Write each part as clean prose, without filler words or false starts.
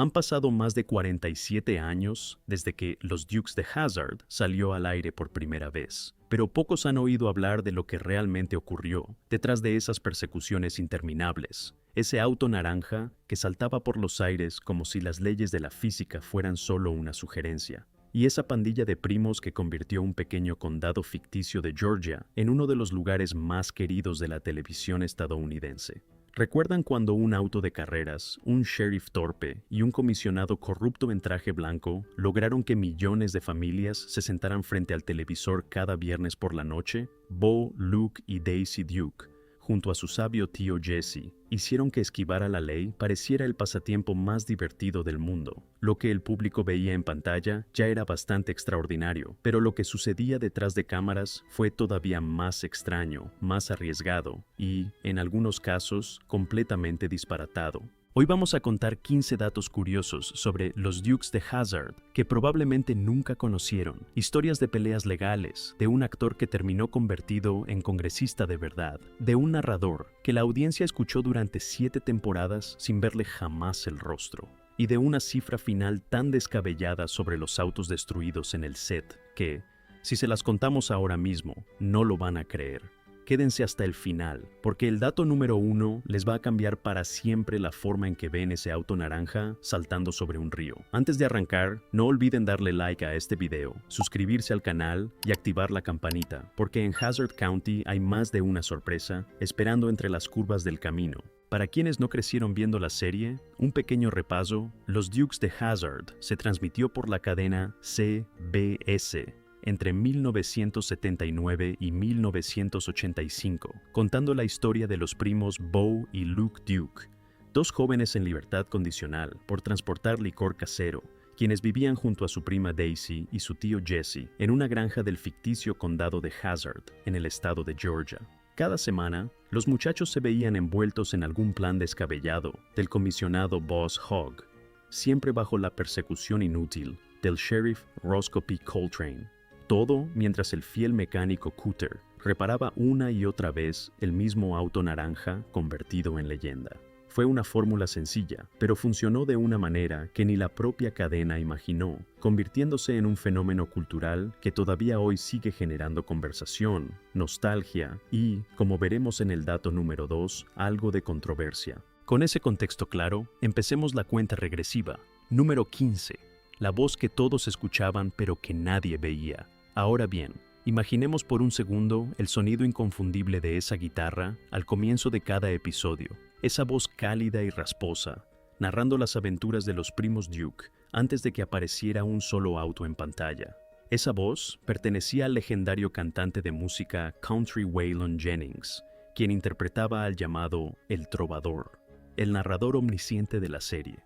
Han pasado más de 47 años desde que Los Dukes de Hazzard salió al aire por primera vez, pero pocos han oído hablar de lo que realmente ocurrió detrás de esas persecuciones interminables. Ese auto naranja que saltaba por los aires como si las leyes de la física fueran solo una sugerencia. Y esa pandilla de primos que convirtió un pequeño condado ficticio de Georgia en uno de los lugares más queridos de la televisión estadounidense. ¿Recuerdan cuando un auto de carreras, un sheriff torpe y un comisionado corrupto en traje blanco lograron que millones de familias se sentaran frente al televisor cada viernes por la noche? Bo, Luke y Daisy Duke, junto a su sabio tío Jesse, hicieron que esquivar a la ley pareciera el pasatiempo más divertido del mundo. Lo que el público veía en pantalla ya era bastante extraordinario, pero lo que sucedía detrás de cámaras fue todavía más extraño, más arriesgado y, en algunos casos, completamente disparatado. Hoy vamos a contar 15 datos curiosos sobre los Dukes de Hazzard que probablemente nunca conocieron, historias de peleas legales, de un actor que terminó convertido en congresista de verdad, de un narrador que la audiencia escuchó durante 7 temporadas sin verle jamás el rostro, y de una cifra final tan descabellada sobre los autos destruidos en el set que, si se las contamos ahora mismo, no lo van a creer. Quédense hasta el final, porque el dato número 1 les va a cambiar para siempre la forma en que ven ese auto naranja saltando sobre un río. Antes de arrancar, no olviden darle like a este video, suscribirse al canal y activar la campanita, porque en Hazzard County hay más de una sorpresa esperando entre las curvas del camino. Para quienes no crecieron viendo la serie, un pequeño repaso: Los Dukes de Hazzard se transmitió por la cadena CBS entre 1979 y 1985, contando la historia de los primos Bo y Luke Duke, dos jóvenes en libertad condicional por transportar licor casero, quienes vivían junto a su prima Daisy y su tío Jesse en una granja del ficticio condado de Hazzard, en el estado de Georgia. Cada semana, los muchachos se veían envueltos en algún plan descabellado del comisionado Boss Hogg, siempre bajo la persecución inútil del sheriff Roscoe P. Coltrane. Todo mientras el fiel mecánico Cooter reparaba una y otra vez el mismo auto naranja convertido en leyenda. Fue una fórmula sencilla, pero funcionó de una manera que ni la propia cadena imaginó, convirtiéndose en un fenómeno cultural que todavía hoy sigue generando conversación, nostalgia y, como veremos en el dato número 2, algo de controversia. Con ese contexto claro, empecemos la cuenta regresiva. Número 15. La voz que todos escuchaban pero que nadie veía. Ahora bien, imaginemos por un segundo el sonido inconfundible de esa guitarra al comienzo de cada episodio, esa voz cálida y rasposa, narrando las aventuras de los primos Duke antes de que apareciera un solo auto en pantalla. Esa voz pertenecía al legendario cantante de música country Waylon Jennings, quien interpretaba al llamado El Trovador, el narrador omnisciente de la serie.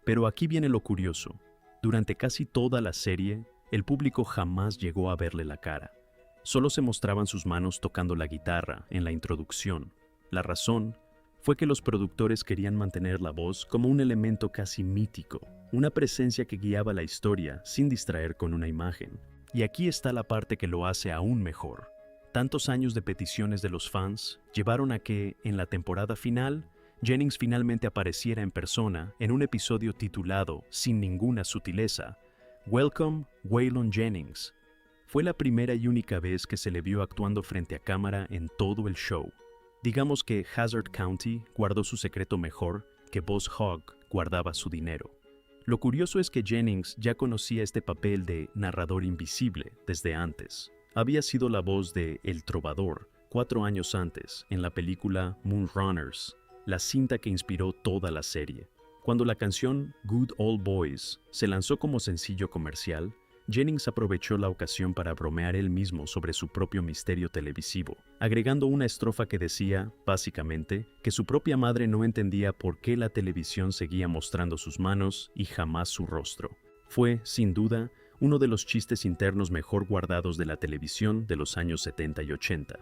Pero aquí viene lo curioso. Durante casi toda la serie, el público jamás llegó a verle la cara. Solo se mostraban sus manos tocando la guitarra en la introducción. La razón fue que los productores querían mantener la voz como un elemento casi mítico, una presencia que guiaba la historia sin distraer con una imagen. Y aquí está la parte que lo hace aún mejor. Tantos años de peticiones de los fans llevaron a que, en la temporada final, Jennings finalmente apareciera en persona en un episodio titulado, sin ninguna sutileza, Welcome, Waylon Jennings. Fue la primera y única vez que se le vio actuando frente a cámara en todo el show. Digamos que Hazzard County guardó su secreto mejor que Boss Hogg guardaba su dinero. Lo curioso es que Jennings ya conocía este papel de narrador invisible desde antes. Había sido la voz de El Trovador 4 años antes en la película Moonrunners, la cinta que inspiró toda la serie. Cuando la canción Good Old Boys se lanzó como sencillo comercial, Jennings aprovechó la ocasión para bromear él mismo sobre su propio misterio televisivo, agregando una estrofa que decía, básicamente, que su propia madre no entendía por qué la televisión seguía mostrando sus manos y jamás su rostro. Fue, sin duda, uno de los chistes internos mejor guardados de la televisión de los años 70 y 80.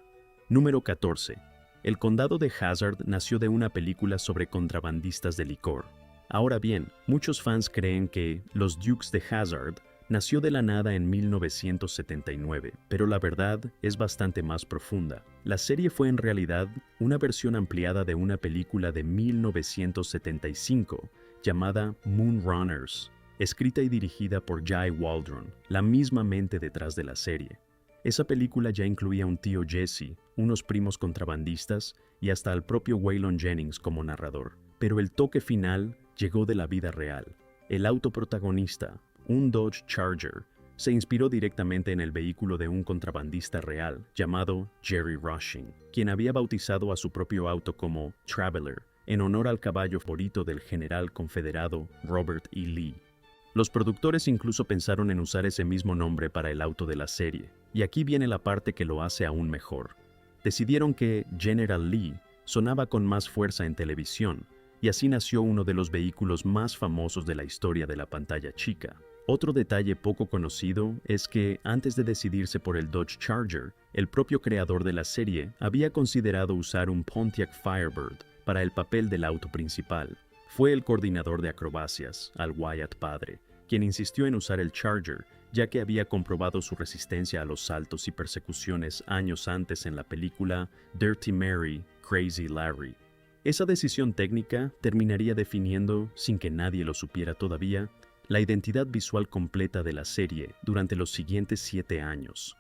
Número 14. El condado de Hazzard nació de una película sobre contrabandistas de licor. Ahora bien, muchos fans creen que Los Dukes de Hazzard nació de la nada en 1979, pero la verdad es bastante más profunda. La serie fue en realidad una versión ampliada de una película de 1975 llamada Moonrunners, escrita y dirigida por Jai Waldron, la misma mente detrás de la serie. Esa película ya incluía un tío Jesse, unos primos contrabandistas y hasta al propio Waylon Jennings como narrador. Pero el toque final llegó de la vida real. El auto protagonista, un Dodge Charger, se inspiró directamente en el vehículo de un contrabandista real llamado Jerry Rushing, quien había bautizado a su propio auto como Traveler, en honor al caballo favorito del general confederado Robert E. Lee. Los productores incluso pensaron en usar ese mismo nombre para el auto de la serie, y aquí viene la parte que lo hace aún mejor. Decidieron que General Lee sonaba con más fuerza en televisión, y así nació uno de los vehículos más famosos de la historia de la pantalla chica. Otro detalle poco conocido es que, antes de decidirse por el Dodge Charger, el propio creador de la serie había considerado usar un Pontiac Firebird para el papel del auto principal. Fue el coordinador de acrobacias, Al Wyatt padre, quien insistió en usar el Charger, ya que había comprobado su resistencia a los saltos y persecuciones años antes en la película Dirty Mary, Crazy Larry. Esa decisión técnica terminaría definiendo, sin que nadie lo supiera todavía, la identidad visual completa de la serie durante los siguientes 7 años.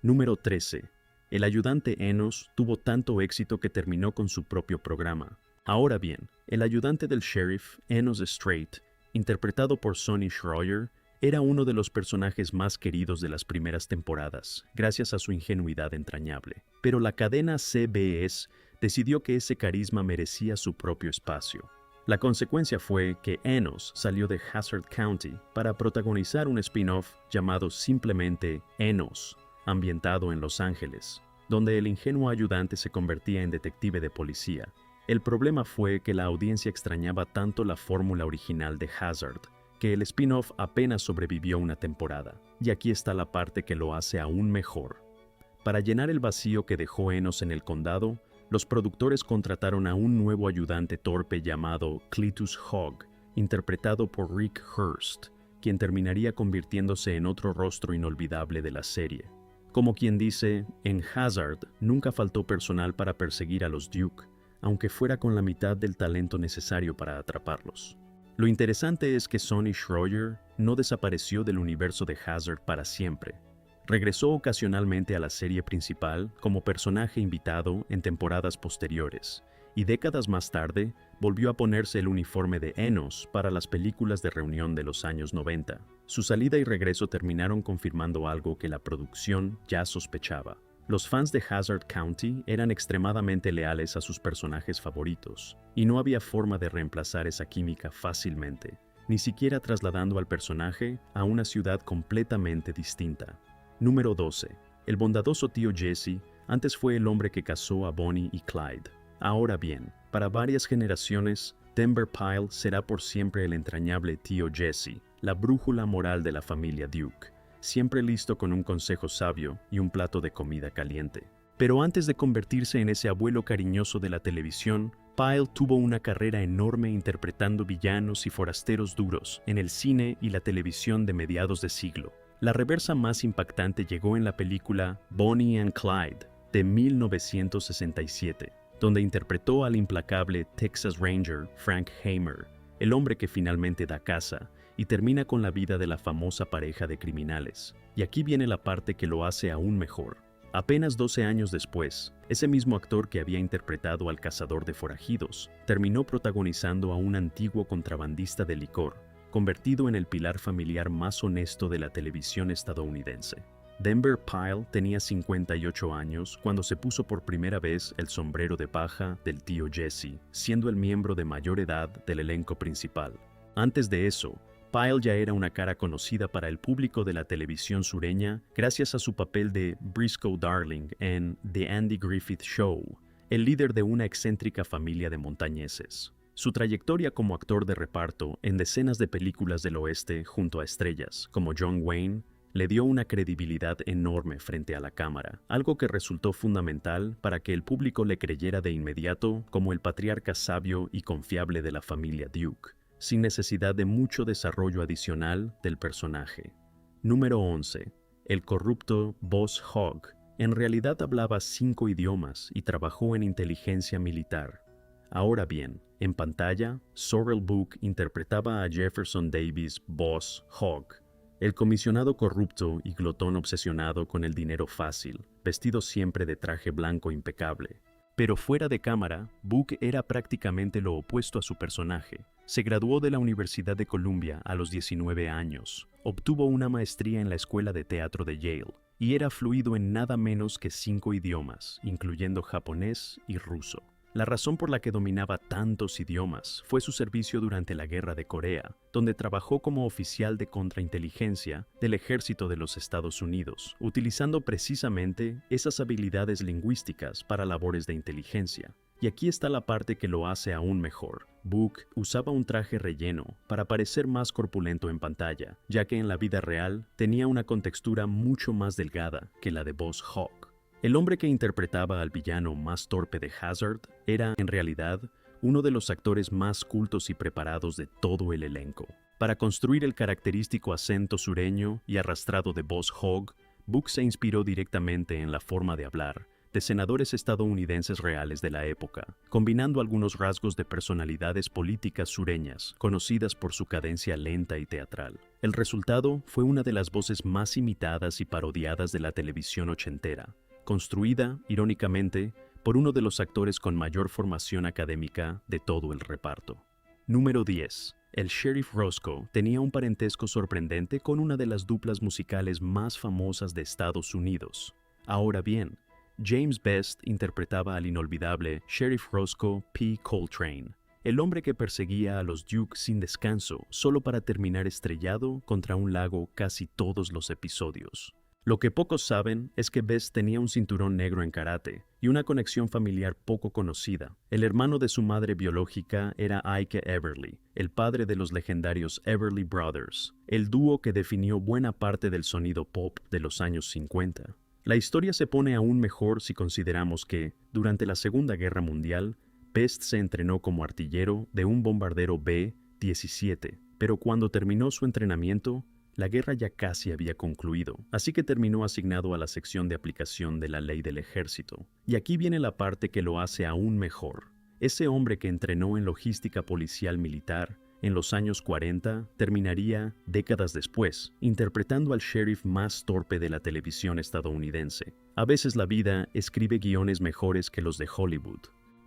Número 13. El ayudante Enos tuvo tanto éxito que terminó con su propio programa. Ahora bien, el ayudante del sheriff, Enos Strait, interpretado por Sonny Schroyer, era uno de los personajes más queridos de las primeras temporadas, gracias a su ingenuidad entrañable. Pero la cadena CBS decidió que ese carisma merecía su propio espacio. La consecuencia fue que Enos salió de Hazard County para protagonizar un spin-off llamado simplemente Enos, ambientado en Los Ángeles, donde el ingenuo ayudante se convertía en detective de policía. El problema fue que la audiencia extrañaba tanto la fórmula original de Hazard, que el spin-off apenas sobrevivió una temporada. Y aquí está la parte que lo hace aún mejor. Para llenar el vacío que dejó Enos en el condado, los productores contrataron a un nuevo ayudante torpe llamado Cletus Hogg, interpretado por Rick Hurst, quien terminaría convirtiéndose en otro rostro inolvidable de la serie. Como quien dice, en Hazard nunca faltó personal para perseguir a los Duke, aunque fuera con la mitad del talento necesario para atraparlos. Lo interesante es que Sonny Schroyer no desapareció del universo de Hazard para siempre. Regresó ocasionalmente a la serie principal como personaje invitado en temporadas posteriores, y décadas más tarde volvió a ponerse el uniforme de Enos para las películas de reunión de los años 90. Su salida y regreso terminaron confirmando algo que la producción ya sospechaba. Los fans de Hazard County eran extremadamente leales a sus personajes favoritos, y no había forma de reemplazar esa química fácilmente, ni siquiera trasladando al personaje a una ciudad completamente distinta. Número 12. El bondadoso tío Jesse antes fue el hombre que casó a Bonnie y Clyde. Ahora bien, para varias generaciones, Denver Pyle será por siempre el entrañable tío Jesse, la brújula moral de la familia Duke, siempre listo con un consejo sabio y un plato de comida caliente. Pero antes de convertirse en ese abuelo cariñoso de la televisión, Pyle tuvo una carrera enorme interpretando villanos y forasteros duros en el cine y la televisión de mediados de siglo. La reversa más impactante llegó en la película Bonnie and Clyde de 1967, donde interpretó al implacable Texas Ranger Frank Hamer, el hombre que finalmente da caza y termina con la vida de la famosa pareja de criminales. Y aquí viene la parte que lo hace aún mejor. Apenas 12 años después, ese mismo actor que había interpretado al cazador de forajidos terminó protagonizando a un antiguo contrabandista de licor, convertido en el pilar familiar más honesto de la televisión estadounidense. Denver Pyle tenía 58 años cuando se puso por primera vez el sombrero de paja del tío Jesse, siendo el miembro de mayor edad del elenco principal. Antes de eso, Pyle ya era una cara conocida para el público de la televisión sureña gracias a su papel de Briscoe Darling en The Andy Griffith Show, el líder de una excéntrica familia de montañeses. Su trayectoria como actor de reparto en decenas de películas del oeste junto a estrellas como John Wayne le dio una credibilidad enorme frente a la cámara, algo que resultó fundamental para que el público le creyera de inmediato como el patriarca sabio y confiable de la familia Duke, sin necesidad de mucho desarrollo adicional del personaje. Número 11. El corrupto Boss Hogg en realidad hablaba 5 idiomas y trabajó en inteligencia militar. Ahora bien, en pantalla, Sorrell Booke interpretaba a Jefferson Davis Boss Hogg, el comisionado corrupto y glotón obsesionado con el dinero fácil, vestido siempre de traje blanco impecable. Pero fuera de cámara, Booke era prácticamente lo opuesto a su personaje. Se graduó de la Universidad de Columbia a los 19 años, obtuvo una maestría en la Escuela de Teatro de Yale y era fluido en nada menos que 5 idiomas, incluyendo japonés y ruso. La razón por la que dominaba tantos idiomas fue su servicio durante la Guerra de Corea, donde trabajó como oficial de contrainteligencia del Ejército de los Estados Unidos, utilizando precisamente esas habilidades lingüísticas para labores de inteligencia. Y aquí está la parte que lo hace aún mejor. Booke usaba un traje relleno para parecer más corpulento en pantalla, ya que en la vida real tenía una contextura mucho más delgada que la de Boss Hogg. El hombre que interpretaba al villano más torpe de Hazard era, en realidad, uno de los actores más cultos y preparados de todo el elenco. Para construir el característico acento sureño y arrastrado de Boss Hogg, Booke se inspiró directamente en la forma de hablar de senadores estadounidenses reales de la época, combinando algunos rasgos de personalidades políticas sureñas, conocidas por su cadencia lenta y teatral. El resultado fue una de las voces más imitadas y parodiadas de la televisión ochentera, construida, irónicamente, por uno de los actores con mayor formación académica de todo el reparto. Número 10. El Sheriff Roscoe tenía un parentesco sorprendente con una de las duplas musicales más famosas de Estados Unidos. Ahora bien, James Best interpretaba al inolvidable Sheriff Roscoe P. Coltrane, el hombre que perseguía a los Duke sin descanso solo para terminar estrellado contra un lago casi todos los episodios. Lo que pocos saben es que Best tenía un cinturón negro en karate y una conexión familiar poco conocida. El hermano de su madre biológica era Ike Everly, el padre de los legendarios Everly Brothers, el dúo que definió buena parte del sonido pop de los años 50. La historia se pone aún mejor si consideramos que, durante la Segunda Guerra Mundial, Best se entrenó como artillero de un bombardero B-17, pero cuando terminó su entrenamiento, la guerra ya casi había concluido, así que terminó asignado a la sección de aplicación de la ley del ejército. Y aquí viene la parte que lo hace aún mejor. Ese hombre que entrenó en logística policial militar en los años 40 terminaría, décadas después, interpretando al sheriff más torpe de la televisión estadounidense. A veces la vida escribe guiones mejores que los de Hollywood.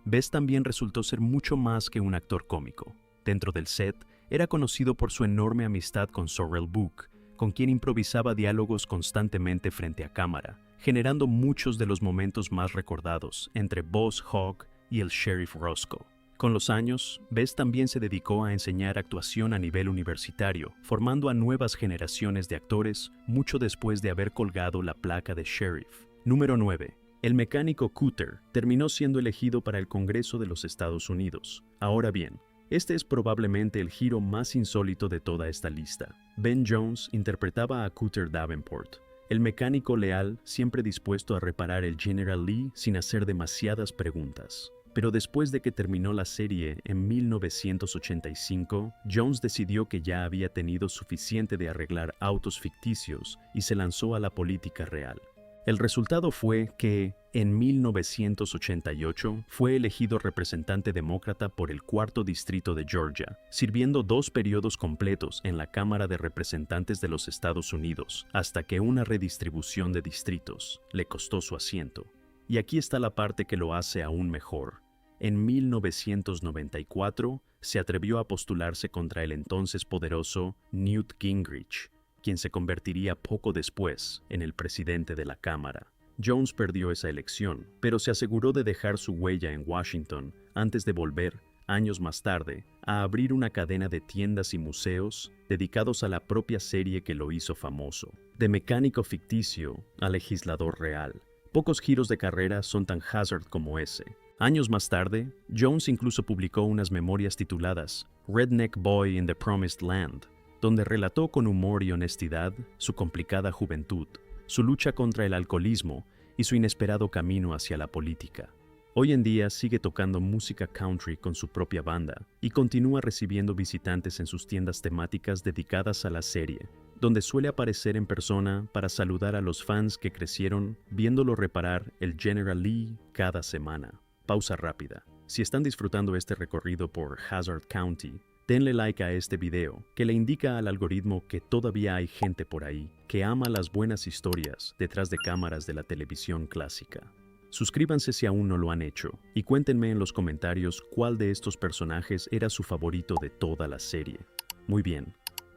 Best también resultó ser mucho más que un actor cómico. Dentro del set, era conocido por su enorme amistad con Sorrell Booke, con quien improvisaba diálogos constantemente frente a cámara, generando muchos de los momentos más recordados entre Boss Hogg y el Sheriff Roscoe. Con los años, Best también se dedicó a enseñar actuación a nivel universitario, formando a nuevas generaciones de actores mucho después de haber colgado la placa de sheriff. Número 9. El mecánico Cooter terminó siendo elegido para el Congreso de los Estados Unidos. Ahora bien, este es probablemente el giro más insólito de toda esta lista. Ben Jones interpretaba a Cooter Davenport, el mecánico leal siempre dispuesto a reparar el General Lee sin hacer demasiadas preguntas. Pero después de que terminó la serie en 1985, Jones decidió que ya había tenido suficiente de arreglar autos ficticios y se lanzó a la política real. El resultado fue que, en 1988, fue elegido representante demócrata por el 4º distrito de Georgia, sirviendo 2 periodos completos en la Cámara de Representantes de los Estados Unidos, hasta que una redistribución de distritos le costó su asiento. Y aquí está la parte que lo hace aún mejor. En 1994 se atrevió a postularse contra el entonces poderoso Newt Gingrich, quien se convertiría poco después en el presidente de la Cámara. Jones perdió esa elección, pero se aseguró de dejar su huella en Washington antes de volver, años más tarde, a abrir una cadena de tiendas y museos dedicados a la propia serie que lo hizo famoso. De mecánico ficticio a legislador real. Pocos giros de carrera son tan Hazard como ese. Años más tarde, Jones incluso publicó unas memorias tituladas Redneck Boy in the Promised Land, donde relató con humor y honestidad su complicada juventud, su lucha contra el alcoholismo y su inesperado camino hacia la política. Hoy en día sigue tocando música country con su propia banda y continúa recibiendo visitantes en sus tiendas temáticas dedicadas a la serie, donde suele aparecer en persona para saludar a los fans que crecieron viéndolo reparar el General Lee cada semana. Pausa rápida. Si están disfrutando este recorrido por Hazard County, denle like a este video, que le indica al algoritmo que todavía hay gente por ahí que ama las buenas historias detrás de cámaras de la televisión clásica. Suscríbanse si aún no lo han hecho, y cuéntenme en los comentarios cuál de estos personajes era su favorito de toda la serie. Muy bien,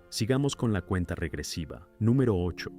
sigamos con la cuenta regresiva. Número 8.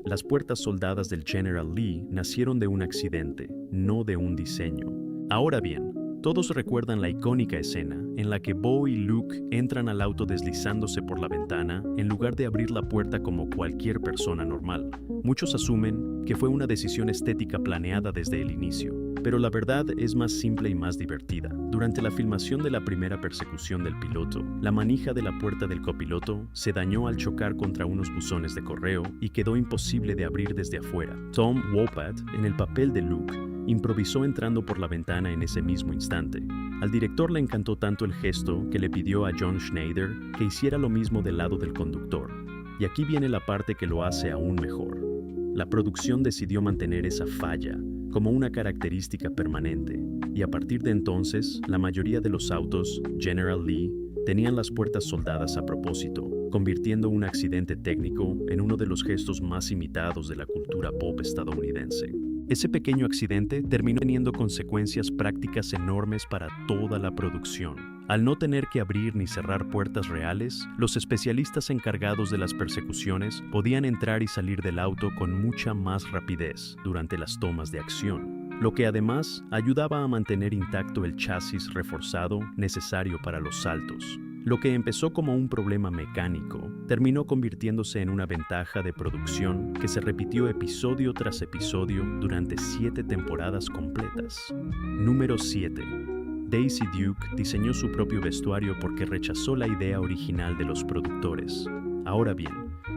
Las puertas soldadas del General Lee nacieron de un accidente, no de un diseño. Ahora bien, todos recuerdan la icónica escena en la que Bo y Luke entran al auto deslizándose por la ventana en lugar de abrir la puerta como cualquier persona normal. Muchos asumen que fue una decisión estética planeada desde el inicio, pero la verdad es más simple y más divertida. Durante la filmación de la primera persecución del piloto, la manija de la puerta del copiloto se dañó al chocar contra unos buzones de correo y quedó imposible de abrir desde afuera. Tom Wopat, en el papel de Luke, improvisó entrando por la ventana en ese mismo instante. Al director le encantó tanto el gesto que le pidió a John Schneider que hiciera lo mismo del lado del conductor. Y aquí viene la parte que lo hace aún mejor. La producción decidió mantener esa falla como una característica permanente, y a partir de entonces, la mayoría de los autos General Lee tenían las puertas soldadas a propósito, convirtiendo un accidente técnico en uno de los gestos más imitados de la cultura pop estadounidense. Ese pequeño accidente terminó teniendo consecuencias prácticas enormes para toda la producción. Al no tener que abrir ni cerrar puertas reales, los especialistas encargados de las persecuciones podían entrar y salir del auto con mucha más rapidez durante las tomas de acción, lo que además ayudaba a mantener intacto el chasis reforzado necesario para los saltos. Lo que empezó como un problema mecánico terminó convirtiéndose en una ventaja de producción que se repitió episodio tras episodio durante 7 temporadas completas. Número 7. Daisy Duke diseñó su propio vestuario porque rechazó la idea original de los productores. Ahora bien,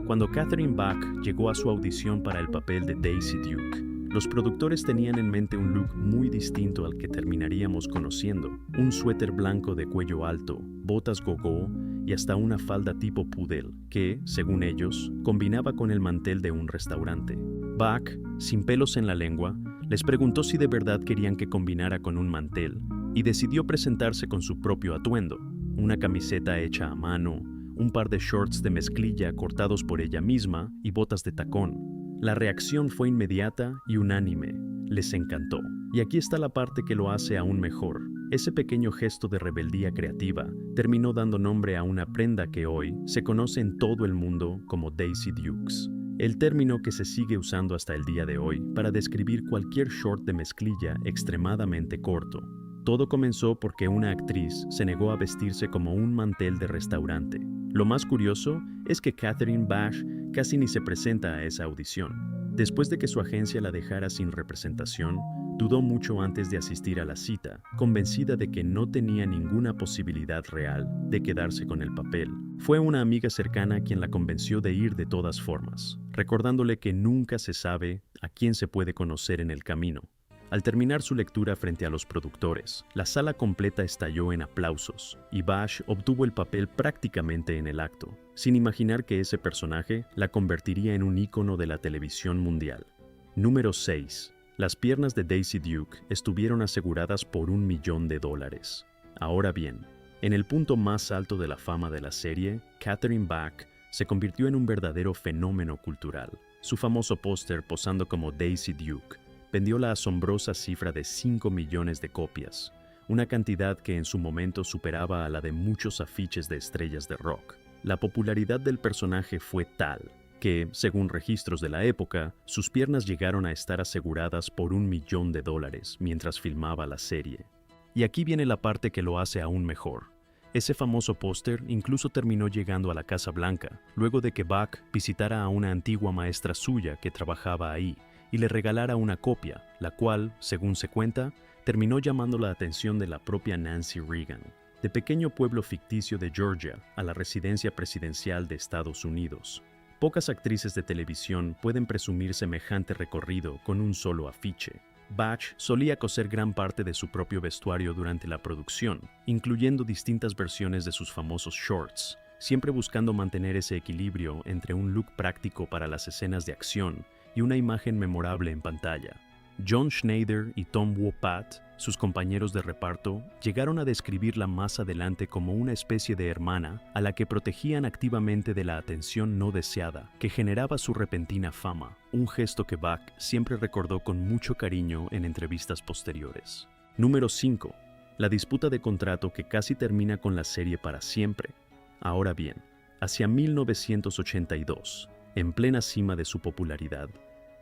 cuando Catherine Bach llegó a su audición para el papel de Daisy Duke, los productores tenían en mente un look muy distinto al que terminaríamos conociendo: un suéter blanco de cuello alto, botas go-go y hasta una falda tipo poodle que, según ellos, combinaba con el mantel de un restaurante. Bach, sin pelos en la lengua, les preguntó si de verdad querían que combinara con un mantel y decidió presentarse con su propio atuendo: una camiseta hecha a mano, un par de shorts de mezclilla cortados por ella misma y botas de tacón. La reacción fue inmediata y unánime. Les encantó. Y aquí está la parte que lo hace aún mejor. Ese pequeño gesto de rebeldía creativa terminó dando nombre a una prenda que hoy se conoce en todo el mundo como Daisy Dukes. El término que se sigue usando hasta el día de hoy para describir cualquier short de mezclilla extremadamente corto. Todo comenzó porque una actriz se negó a vestirse como un mantel de restaurante. Lo más curioso es que Catherine Bach casi ni se presenta a esa audición. Después de que su agencia la dejara sin representación, dudó mucho antes de asistir a la cita, convencida de que no tenía ninguna posibilidad real de quedarse con el papel. Fue una amiga cercana quien la convenció de ir de todas formas, recordándole que nunca se sabe a quién se puede conocer en el camino. Al terminar su lectura frente a los productores, la sala completa estalló en aplausos y Bach obtuvo el papel prácticamente en el acto, sin imaginar que ese personaje la convertiría en un ícono de la televisión mundial. Número 6. Las piernas de Daisy Duke estuvieron aseguradas por $1 millón. Ahora bien, en el punto más alto de la fama de la serie, Catherine Bach se convirtió en un verdadero fenómeno cultural. Su famoso póster posando como Daisy Duke vendió la asombrosa cifra de 5 millones de copias, una cantidad que en su momento superaba a la de muchos afiches de estrellas de rock. La popularidad del personaje fue tal que, según registros de la época, sus piernas llegaron a estar aseguradas por $1 millón mientras filmaba la serie. Y aquí viene la parte que lo hace aún mejor. Ese famoso póster incluso terminó llegando a la Casa Blanca, luego de que Bach visitara a una antigua maestra suya que trabajaba ahí y le regalara una copia, la cual, según se cuenta, terminó llamando la atención de la propia Nancy Reagan. De pequeño pueblo ficticio de Georgia a la residencia presidencial de Estados Unidos. Pocas actrices de televisión pueden presumir semejante recorrido con un solo afiche. Bach solía coser gran parte de su propio vestuario durante la producción, incluyendo distintas versiones de sus famosos shorts, siempre buscando mantener ese equilibrio entre un look práctico para las escenas de acción y una imagen memorable en pantalla. John Schneider y Tom Wopat sus compañeros de reparto llegaron a describirla más adelante como una especie de hermana a la que protegían activamente de la atención no deseada que generaba su repentina fama, un gesto que Buck siempre recordó con mucho cariño en entrevistas posteriores. Número 5. La disputa de contrato que casi termina con la serie para siempre. Ahora bien, hacia 1982, en plena cima de su popularidad,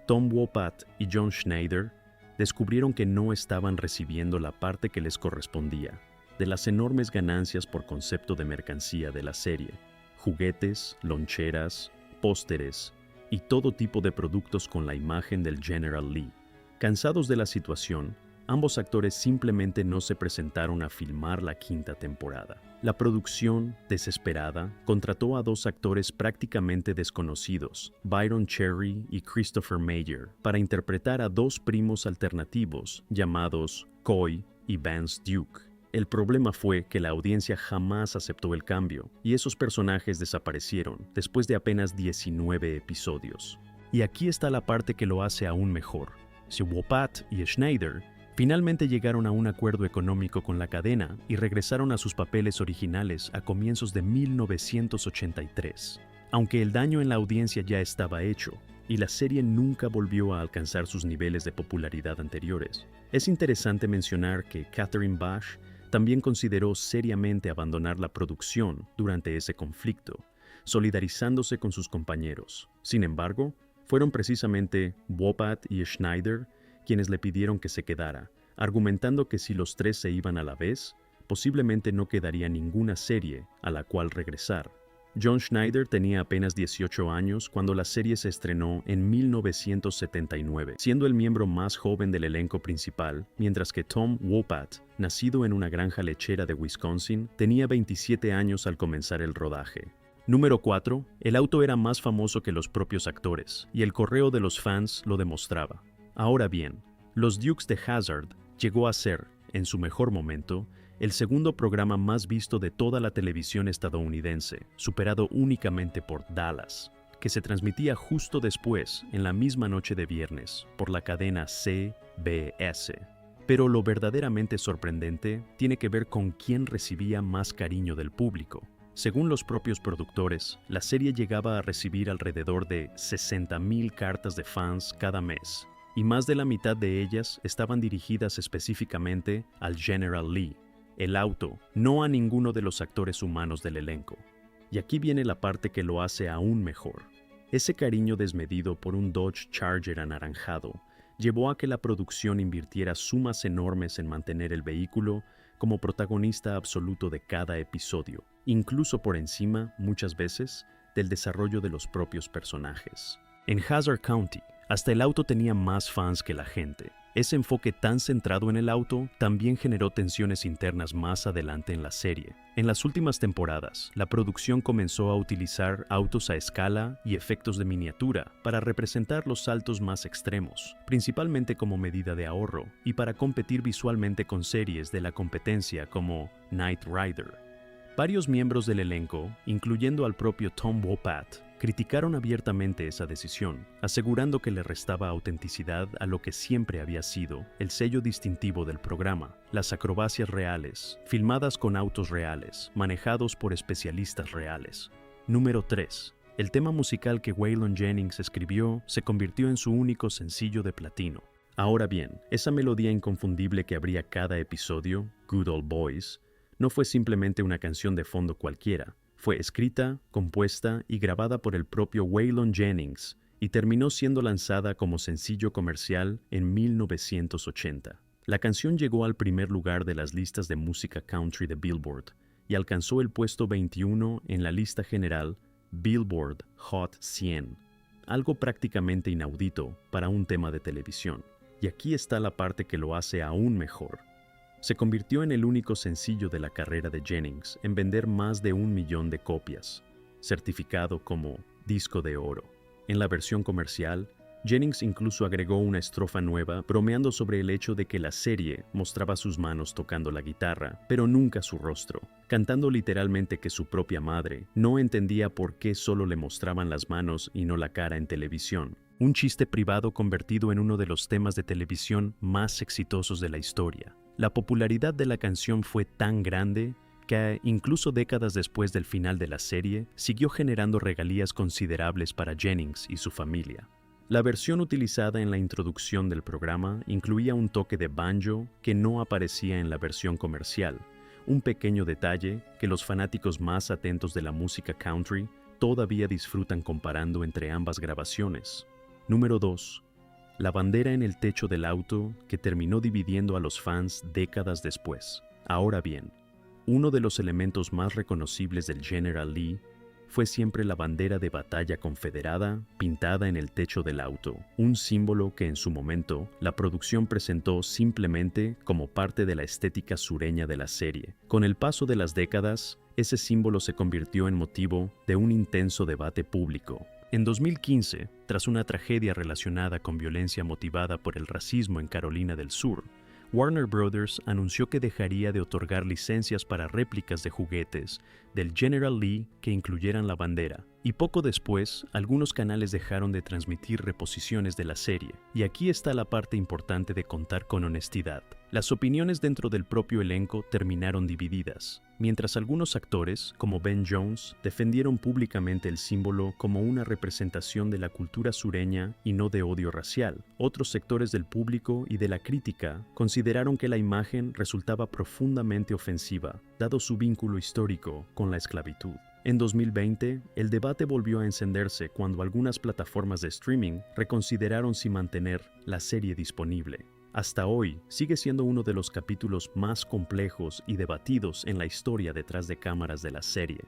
Tom Wopat y John Schneider descubrieron que no estaban recibiendo la parte que les correspondía de las enormes ganancias por concepto de mercancía de la serie: juguetes, loncheras, pósteres y todo tipo de productos con la imagen del General Lee. Cansados de la situación, ambos actores simplemente no se presentaron a filmar la quinta temporada. La producción, desesperada, contrató a dos actores prácticamente desconocidos, Byron Cherry y Christopher Mayer, para interpretar a dos primos alternativos llamados Coy y Vance Duke. El problema fue que la audiencia jamás aceptó el cambio, y esos personajes desaparecieron después de apenas 19 episodios. Y aquí está la parte que lo hace aún mejor. Si Wopat y Schneider finalmente llegaron a un acuerdo económico con la cadena y regresaron a sus papeles originales a comienzos de 1983. Aunque el daño en la audiencia ya estaba hecho y la serie nunca volvió a alcanzar sus niveles de popularidad anteriores, es interesante mencionar que Catherine Bash también consideró seriamente abandonar la producción durante ese conflicto, solidarizándose con sus compañeros. Sin embargo, fueron precisamente Wopat y Schneider quienes le pidieron que se quedara, argumentando que si los tres se iban a la vez, posiblemente no quedaría ninguna serie a la cual regresar. John Schneider tenía apenas 18 años cuando la serie se estrenó en 1979, siendo el miembro más joven del elenco principal, mientras que Tom Wopat, nacido en una granja lechera de Wisconsin, tenía 27 años al comenzar el rodaje. Número 4. El auto era más famoso que los propios actores, y el correo de los fans lo demostraba. Ahora bien, Los Dukes de Hazzard llegó a ser, en su mejor momento, el segundo programa más visto de toda la televisión estadounidense, superado únicamente por Dallas, que se transmitía justo después, en la misma noche de viernes, por la cadena CBS. Pero lo verdaderamente sorprendente tiene que ver con quién recibía más cariño del público. Según los propios productores, la serie llegaba a recibir alrededor de 60,000 cartas de fans cada mes, y más de la mitad de ellas estaban dirigidas específicamente al General Lee, el auto, no a ninguno de los actores humanos del elenco. Y aquí viene la parte que lo hace aún mejor. Ese cariño desmedido por un Dodge Charger anaranjado llevó a que la producción invirtiera sumas enormes en mantener el vehículo como protagonista absoluto de cada episodio, incluso por encima, muchas veces, del desarrollo de los propios personajes. En Hazzard County, hasta el auto tenía más fans que la gente. Ese enfoque tan centrado en el auto también generó tensiones internas más adelante en la serie. En las últimas temporadas, la producción comenzó a utilizar autos a escala y efectos de miniatura para representar los saltos más extremos, principalmente como medida de ahorro y para competir visualmente con series de la competencia como Knight Rider. Varios miembros del elenco, incluyendo al propio Tom Wopat, criticaron abiertamente esa decisión, asegurando que le restaba autenticidad a lo que siempre había sido el sello distintivo del programa: las acrobacias reales, filmadas con autos reales, manejados por especialistas reales. Número 3. El tema musical que Waylon Jennings escribió se convirtió en su único sencillo de platino. Ahora bien, esa melodía inconfundible que abría cada episodio, Good Old Boys, no fue simplemente una canción de fondo cualquiera. Fue escrita, compuesta y grabada por el propio Waylon Jennings y terminó siendo lanzada como sencillo comercial en 1980. La canción llegó al primer lugar de las listas de música country de Billboard y alcanzó el puesto 21 en la lista general Billboard Hot 100, algo prácticamente inaudito para un tema de televisión. Y aquí está la parte que lo hace aún mejor. Se convirtió en el único sencillo de la carrera de Jennings en vender más de 1 millón de copias, certificado como disco de oro. En la versión comercial, Jennings incluso agregó una estrofa nueva bromeando sobre el hecho de que la serie mostraba sus manos tocando la guitarra, pero nunca su rostro, cantando literalmente que su propia madre no entendía por qué solo le mostraban las manos y no la cara en televisión. Un chiste privado convertido en uno de los temas de televisión más exitosos de la historia. La popularidad de la canción fue tan grande que, incluso décadas después del final de la serie, siguió generando regalías considerables para Jennings y su familia. La versión utilizada en la introducción del programa incluía un toque de banjo que no aparecía en la versión comercial, un pequeño detalle que los fanáticos más atentos de la música country todavía disfrutan comparando entre ambas grabaciones. Número 2. La bandera en el techo del auto que terminó dividiendo a los fans décadas después. Ahora bien, uno de los elementos más reconocibles del General Lee fue siempre la bandera de batalla confederada pintada en el techo del auto, un símbolo que en su momento la producción presentó simplemente como parte de la estética sureña de la serie. Con el paso de las décadas, ese símbolo se convirtió en motivo de un intenso debate público. En 2015, tras una tragedia relacionada con violencia motivada por el racismo en Carolina del Sur, Warner Bros. Anunció que dejaría de otorgar licencias para réplicas de juguetes del General Lee que incluyeran la bandera, y poco después, algunos canales dejaron de transmitir reposiciones de la serie. Y aquí está la parte importante de contar con honestidad. Las opiniones dentro del propio elenco terminaron divididas. Mientras algunos actores, como Ben Jones, defendieron públicamente el símbolo como una representación de la cultura sureña y no de odio racial, otros sectores del público y de la crítica consideraron que la imagen resultaba profundamente ofensiva, dado su vínculo histórico con la esclavitud. En 2020, el debate volvió a encenderse cuando algunas plataformas de streaming reconsideraron si mantener la serie disponible. Hasta hoy, sigue siendo uno de los capítulos más complejos y debatidos en la historia detrás de cámaras de la serie.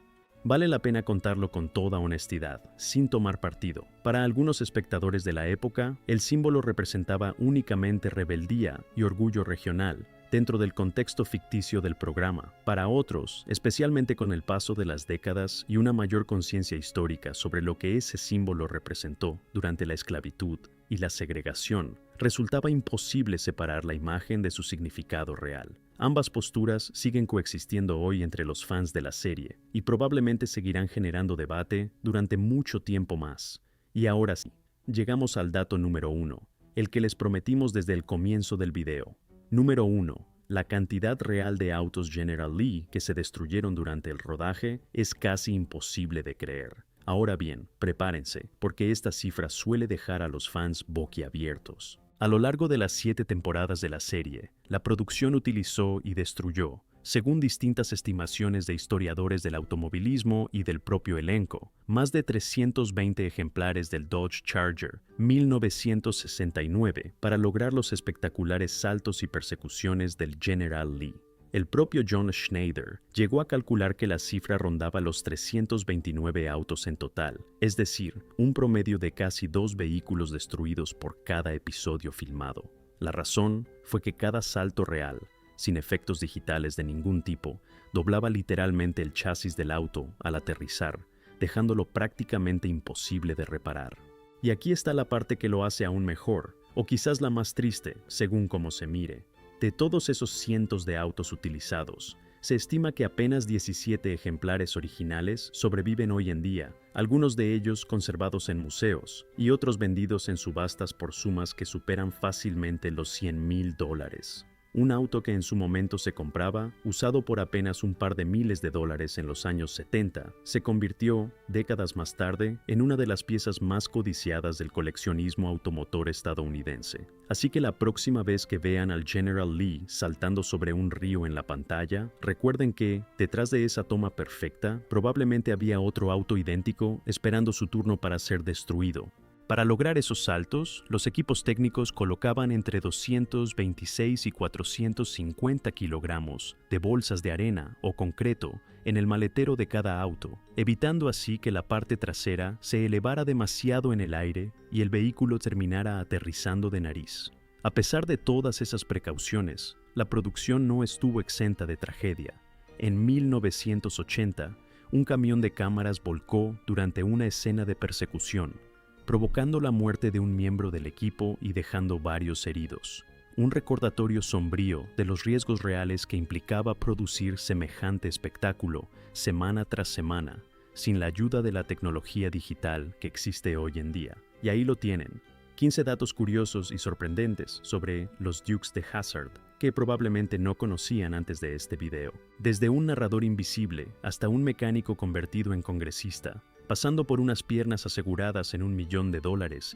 Vale la pena contarlo con toda honestidad, sin tomar partido. Para algunos espectadores de la época, el símbolo representaba únicamente rebeldía y orgullo regional, dentro del contexto ficticio del programa. Para otros, especialmente con el paso de las décadas y una mayor conciencia histórica sobre lo que ese símbolo representó durante la esclavitud y la segregación, resultaba imposible separar la imagen de su significado real. Ambas posturas siguen coexistiendo hoy entre los fans de la serie y probablemente seguirán generando debate durante mucho tiempo más. Y ahora sí, llegamos al dato número 1, el que les prometimos desde el comienzo del video. Número 1. La cantidad real de autos General Lee que se destruyeron durante el rodaje es casi imposible de creer. Ahora bien, prepárense, porque esta cifra suele dejar a los fans boquiabiertos. A lo largo de las 7 temporadas de la serie, la producción utilizó y destruyó, según distintas estimaciones de historiadores del automovilismo y del propio elenco, más de 320 ejemplares del Dodge Charger 1969 para lograr los espectaculares saltos y persecuciones del General Lee. El propio John Schneider llegó a calcular que la cifra rondaba los 329 autos en total, es decir, un promedio de casi 2 vehículos destruidos por cada episodio filmado. La razón fue que cada salto real, sin efectos digitales de ningún tipo, doblaba literalmente el chasis del auto al aterrizar, dejándolo prácticamente imposible de reparar. Y aquí está la parte que lo hace aún mejor, o quizás la más triste, según cómo se mire. De todos esos cientos de autos utilizados, se estima que apenas 17 ejemplares originales sobreviven hoy en día, algunos de ellos conservados en museos y otros vendidos en subastas por sumas que superan fácilmente los $100,000. Un auto que en su momento se compraba, usado por apenas un par de miles de dólares en los años 70, se convirtió, décadas más tarde, en una de las piezas más codiciadas del coleccionismo automotor estadounidense. Así que la próxima vez que vean al General Lee saltando sobre un río en la pantalla, recuerden que, detrás de esa toma perfecta, probablemente había otro auto idéntico esperando su turno para ser destruido. Para lograr esos saltos, los equipos técnicos colocaban entre 226 y 450 kilogramos de bolsas de arena o concreto en el maletero de cada auto, evitando así que la parte trasera se elevara demasiado en el aire y el vehículo terminara aterrizando de nariz. A pesar de todas esas precauciones, la producción no estuvo exenta de tragedia. En 1980, un camión de cámaras volcó durante una escena de persecución, provocando la muerte de un miembro del equipo y dejando varios heridos. Un recordatorio sombrío de los riesgos reales que implicaba producir semejante espectáculo semana tras semana, sin la ayuda de la tecnología digital que existe hoy en día. Y ahí lo tienen, 15 datos curiosos y sorprendentes sobre los Dukes de Hazzard que probablemente no conocían antes de este video. Desde un narrador invisible hasta un mecánico convertido en congresista, pasando por unas piernas aseguradas en $1 millón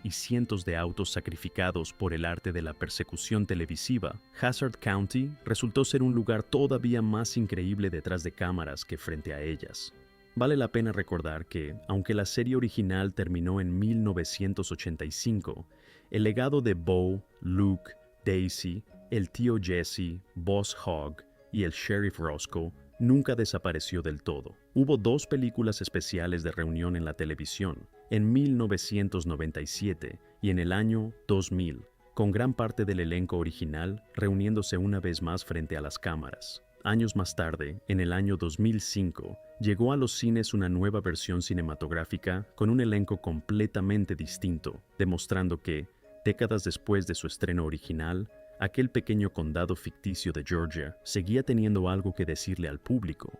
y cientos de autos sacrificados por el arte de la persecución televisiva, Hazzard County resultó ser un lugar todavía más increíble detrás de cámaras que frente a ellas. Vale la pena recordar que, aunque la serie original terminó en 1985, el legado de Bo, Luke, Daisy, el tío Jesse, Boss Hogg y el Sheriff Roscoe nunca desapareció del todo. Hubo 2 películas especiales de reunión en la televisión, en 1997 y en el año 2000, con gran parte del elenco original reuniéndose una vez más frente a las cámaras. Años más tarde, en el año 2005, llegó a los cines una nueva versión cinematográfica con un elenco completamente distinto, demostrando que, décadas después de su estreno original, aquel pequeño condado ficticio de Georgia seguía teniendo algo que decirle al público.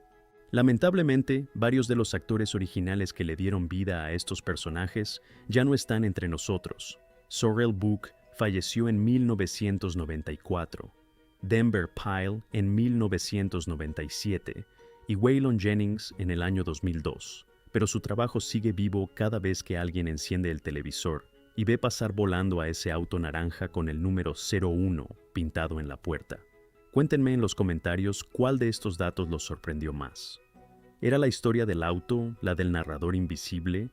Lamentablemente, varios de los actores originales que le dieron vida a estos personajes ya no están entre nosotros. Sorrell Booke falleció en 1994. Denver Pyle en 1997 y Waylon Jennings en el año 2002, pero su trabajo sigue vivo cada vez que alguien enciende el televisor y ve pasar volando a ese auto naranja con el número 01 pintado en la puerta. Cuéntenme en los comentarios cuál de estos datos los sorprendió más. ¿Era la historia del auto, la del narrador invisible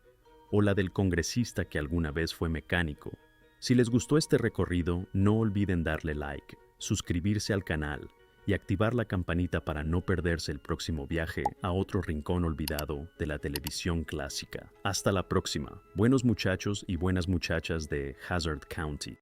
o la del congresista que alguna vez fue mecánico? Si les gustó este recorrido, no olviden darle like, suscribirse al canal y activar la campanita para no perderse el próximo viaje a otro rincón olvidado de la televisión clásica. Hasta la próxima, buenos muchachos y buenas muchachas de Hazzard County.